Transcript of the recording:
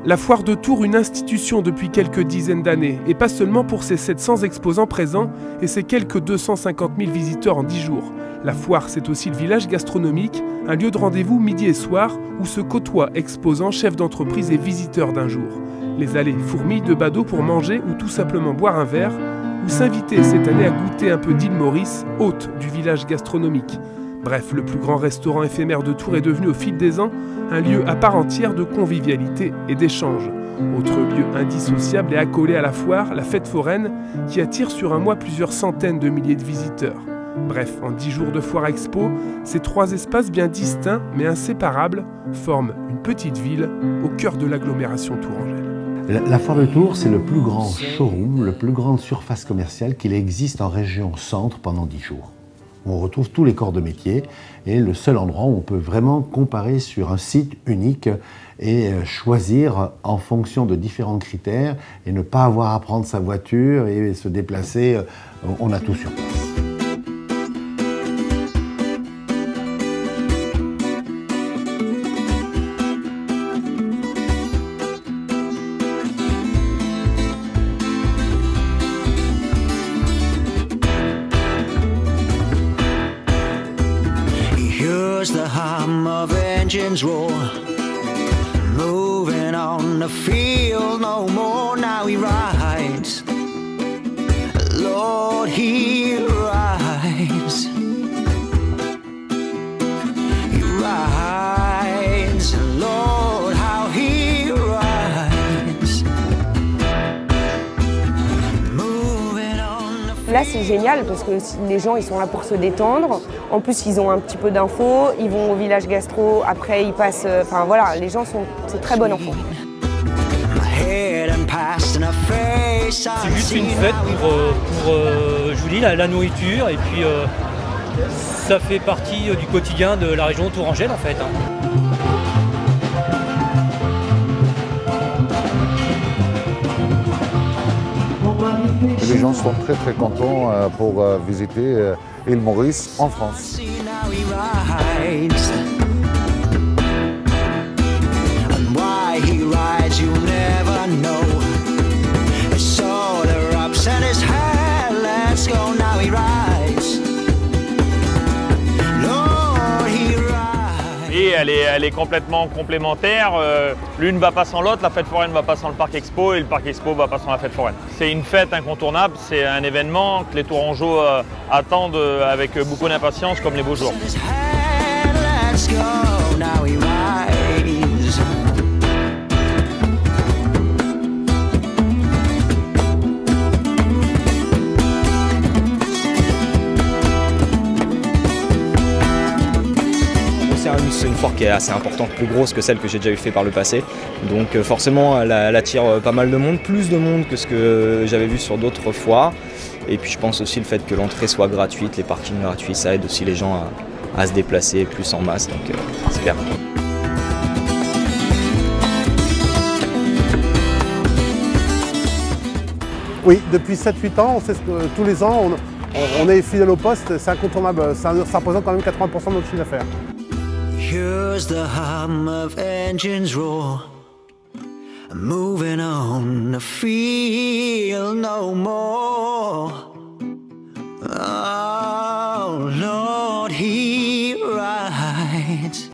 La foire de Tours, une institution depuis quelques dizaines d'années, et pas seulement pour ses 700 exposants présents et ses quelques 250 000 visiteurs en 10 jours. La foire, c'est aussi le village gastronomique, un lieu de rendez-vous midi et soir où se côtoient exposants, chefs d'entreprise et visiteurs d'un jour. Les allées fourmillent de badauds pour manger ou tout simplement boire un verre, ou s'inviter cette année à goûter un peu d'île Maurice, hôte du village gastronomique. Bref, le plus grand restaurant éphémère de Tours est devenu au fil des ans un lieu à part entière de convivialité et d'échange. Autre lieu indissociable et accolé à la foire, la fête foraine, qui attire sur un mois plusieurs centaines de milliers de visiteurs. Bref, en 10 jours de foire expo, ces 3 espaces bien distincts mais inséparables forment une petite ville au cœur de l'agglomération tourangelle. La foire de Tours, c'est le plus grand showroom, le plus grande surface commerciale qu'il existe en région centre pendant 10 jours. On retrouve tous les corps de métier et le seul endroit où on peut vraiment comparer sur un site unique et choisir en fonction de différents critères et ne pas avoir à prendre sa voiture et se déplacer. On a tout sur place. The hum of engines roar, moving on the field no more. Now he rides, Lord, he rides. He rides, Lord, how he rides. Moving on the Là, c'est génial parce que les gens ils sont là pour se détendre. En plus, ils ont un petit peu d'infos. Ils vont au village gastro. Après, ils passent. Enfin voilà, les gens sont. C'est très bon enfant. C'est juste une fête pour je vous dis, la nourriture. Et puis, ça fait partie du quotidien de la région tourangelle en fait. Les gens sont très contents pour visiter île Maurice en France. Et elle est complètement complémentaire. L'une va pas sans l'autre, la fête foraine va pas sans le parc expo et le parc expo va pas sans la fête foraine. C'est une fête incontournable, c'est un événement que les Tourangeaux attendent avec beaucoup d'impatience comme les beaux jours. C'est une foire qui est assez importante, plus grosse que celle que j'ai déjà eu fait par le passé. Donc forcément, elle attire pas mal de monde, plus de monde que ce que j'avais vu sur d'autres foires. Et puis je pense aussi le fait que l'entrée soit gratuite, les parkings gratuits, ça aide aussi les gens à se déplacer plus en masse. Donc c'est bien. Oui, depuis 7-8 ans, on sait que tous les ans, on est fidèle au poste, c'est incontournable, ça représente quand même 80% de notre chiffre d'affaires. Here's the hum of engines roar, moving on the field no more.